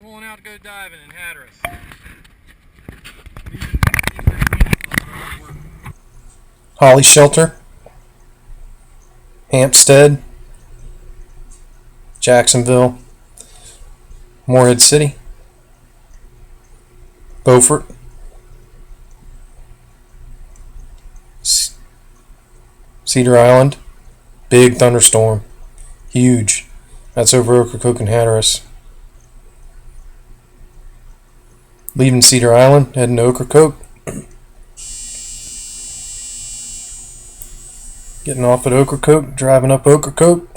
Pulling out to go diving in Hatteras. Holly Shelter, Hampstead, Jacksonville, Morehead City, Beaufort, Cedar Island. Big thunderstorm, huge. That's over Ocracoke and Hatteras. Leaving Cedar Island, heading to Ocracoke. Getting off at Ocracoke, driving up Ocracoke.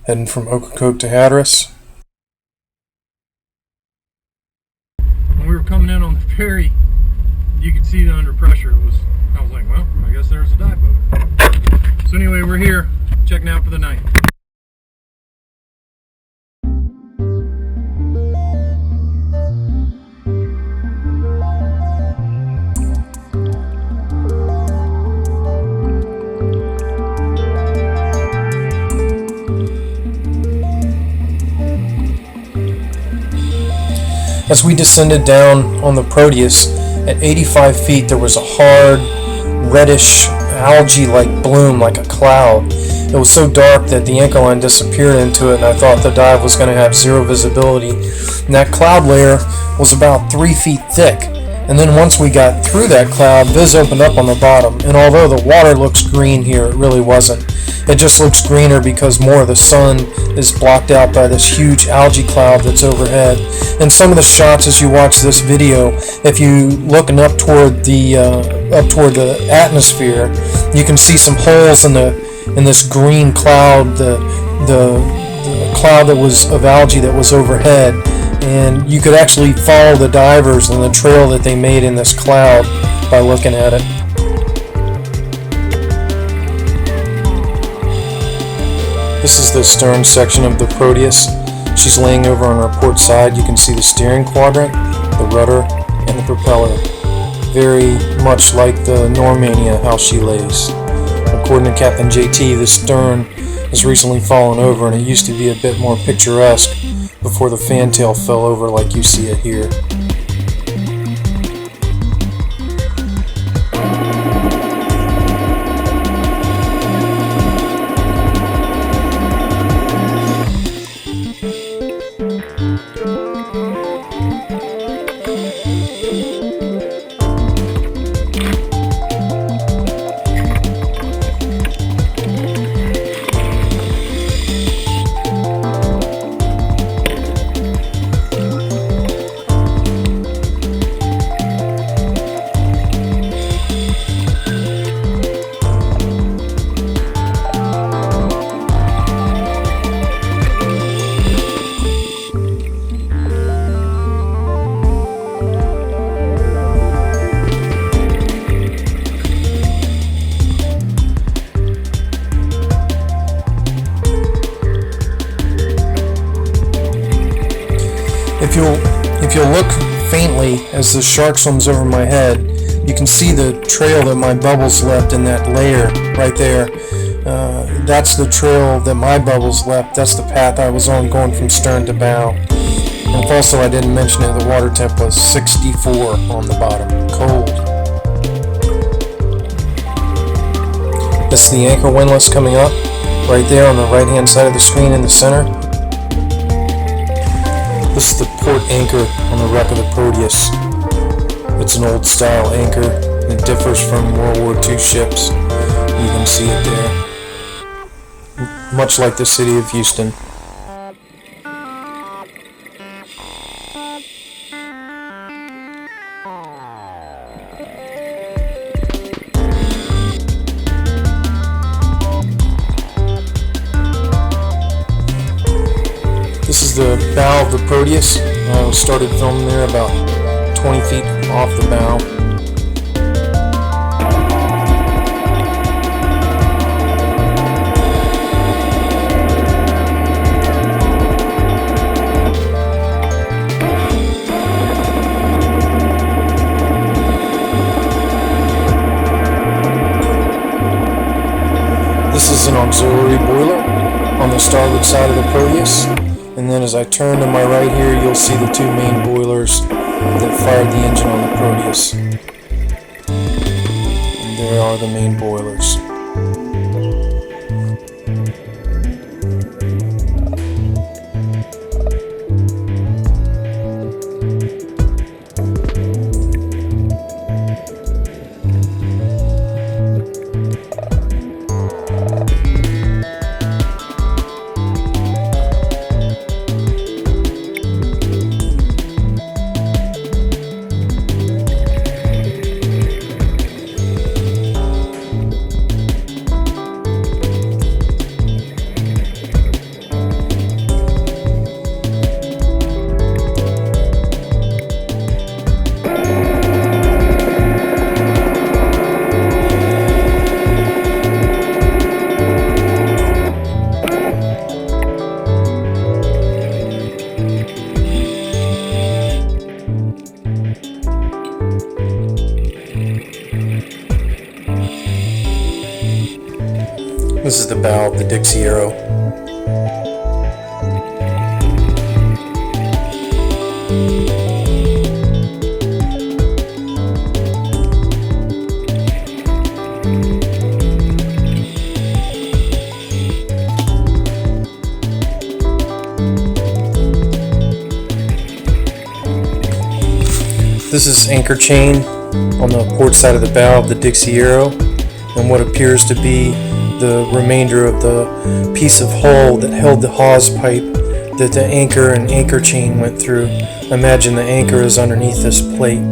Heading from Ocracoke to Hatteras. When we were coming in on the ferry, you could see the under pressure. I was like, well, I guess there's a dive boat. So anyway, we're here, checking out for the night. As we descended down on the Proteus, at 85 feet there was a hard, reddish, algae-like bloom like a cloud. It was so dark that the anchor line disappeared into it, and I thought the dive was going to have zero visibility. And that cloud layer was about 3 feet thick. And then once we got through that cloud, Viz opened up on the bottom. And although the water looks green here, it really wasn't. It just looks greener because more of the sun is blocked out by this huge algae cloud that's overhead. And some of the shots as you watch this video, if you looking up toward the atmosphere, you can see some holes in this green cloud, the cloud that was of algae that was overhead. And you could actually follow the divers and the trail that they made in this cloud by looking at it. This is the stern section of the Proteus. She's laying over on her port side. You can see the steering quadrant, the rudder, and the propeller. Very much like the Normania, how she lays. According to Captain JT, the stern has recently fallen over, and it used to be a bit more picturesque before the fantail fell over like you see it here. If you'll look faintly as the shark swims over my head, you can see the trail that my bubbles left in that layer right there. That's the trail that my bubbles left. That's the path I was on going from stern to bow. And if also I didn't mention it, the water temp was 64 on the bottom. Cold. This is the anchor windlass coming up right there on the right hand side of the screen in the center. This is the port anchor on the wreck of the Proteus. It's an old style anchor. It differs from World War II ships. You can see it there. Much like the city of Houston. This is the bow of the Proteus. I started filming there about 20 feet off the bow. This is an auxiliary boiler. on the starboard side of the Proteus. And then as I turn to my right here, you'll see the two main boilers that fired the engine on the Proteus. And there are the main boilers. This is the bow of the Dixie Arrow. This is anchor chain on the port side of the bow of the Dixie Arrow, and what appears to be the remainder of the piece of hull that held the hawse pipe that the anchor and anchor chain went through. Imagine the anchor is underneath this plate.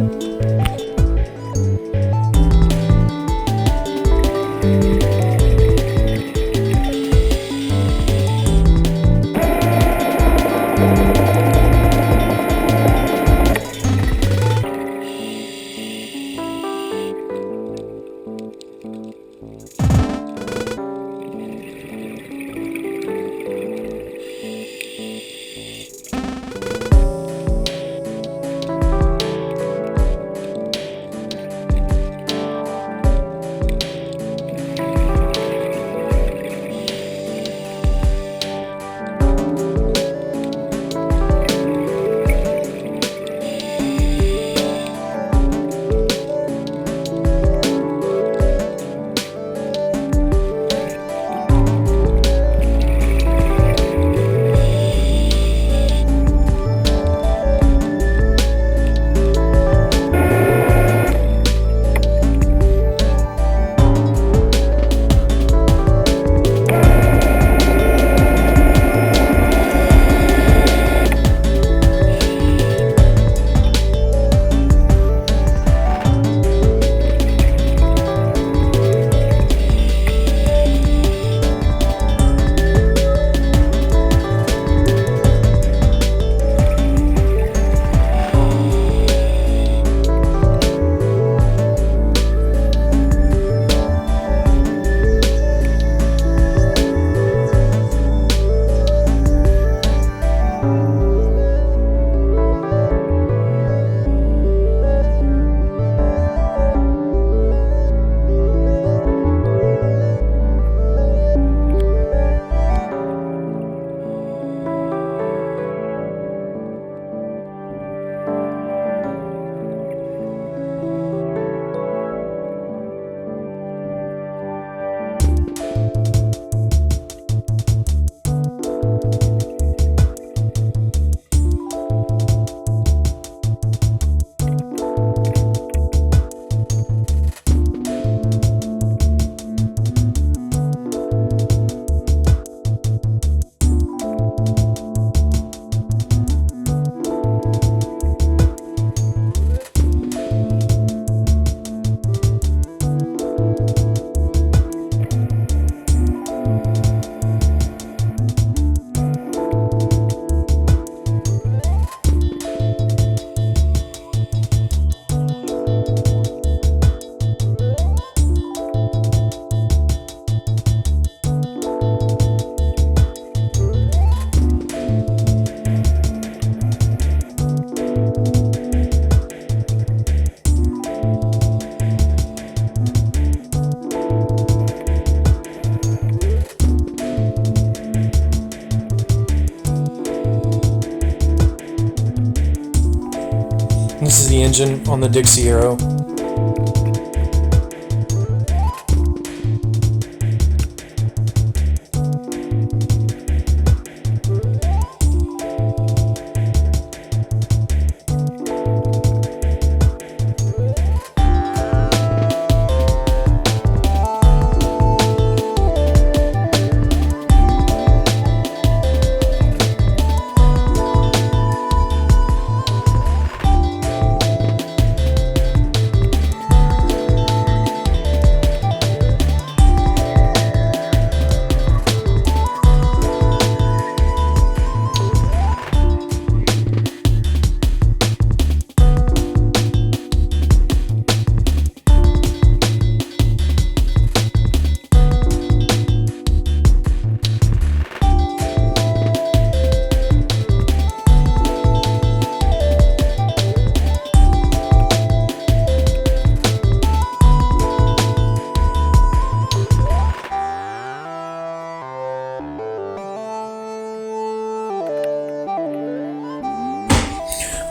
the engine on the Dixie Arrow.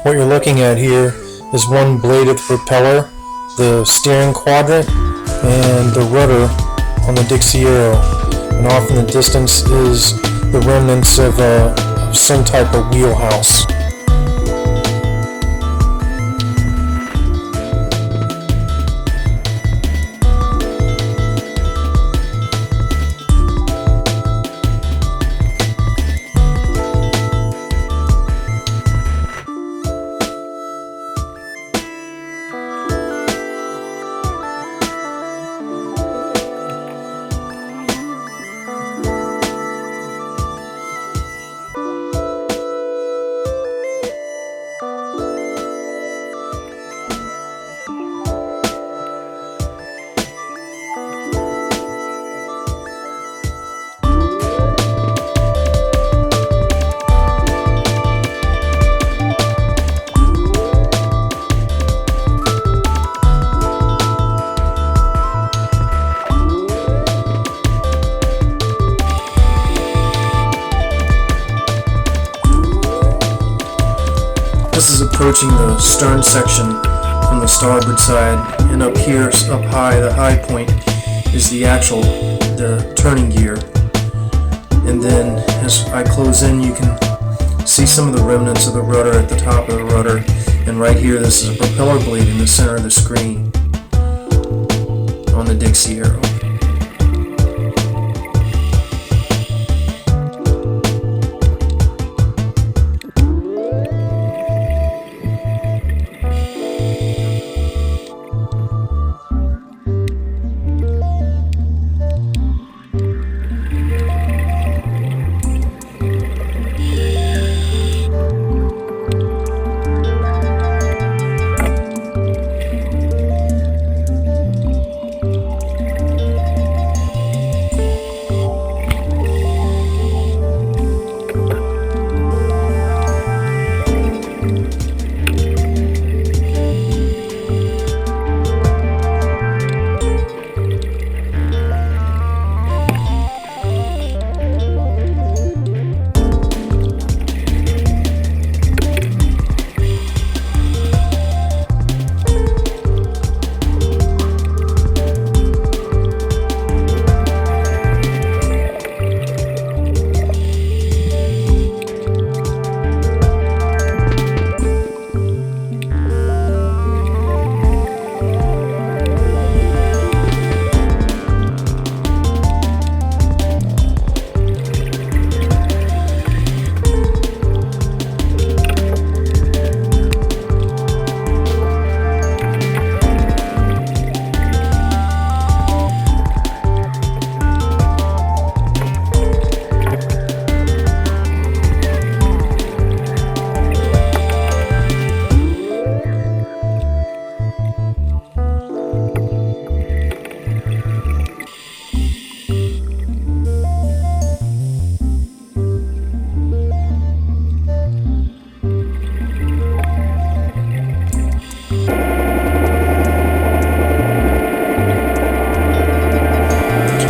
What you're looking at here is one blade of the propeller, the steering quadrant, and the rudder on the Dixie Arrow. And off in the distance is the remnants of some type of wheelhouse. This is approaching the stern section from the starboard side, and up here, up high, the high point is the turning gear. And then as I close in, you can see some of the remnants of the rudder at the top of the rudder. And right here, this is a propeller blade in the center of the screen on the Dixie Arrow.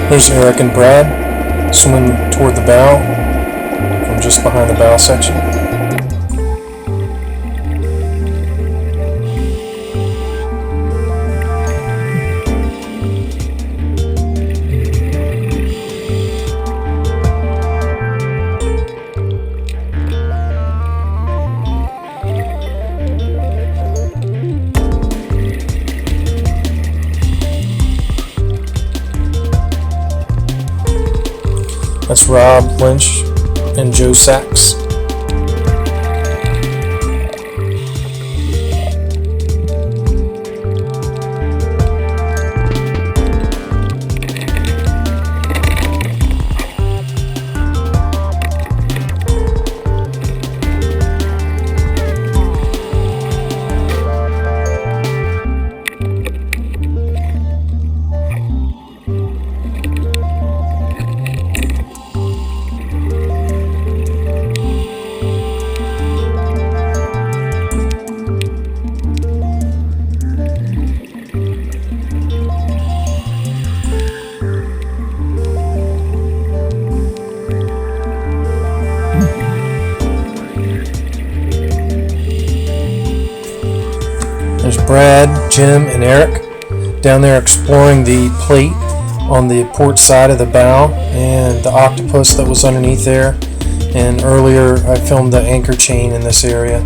There's Eric and Brad swimming toward the bow from just behind the bow section. That's Rob Lynch and Joe Sachs. There's Brad, Jim, and Eric down there exploring the plate on the port side of the bow and the octopus that was underneath there. And earlier I filmed the anchor chain in this area.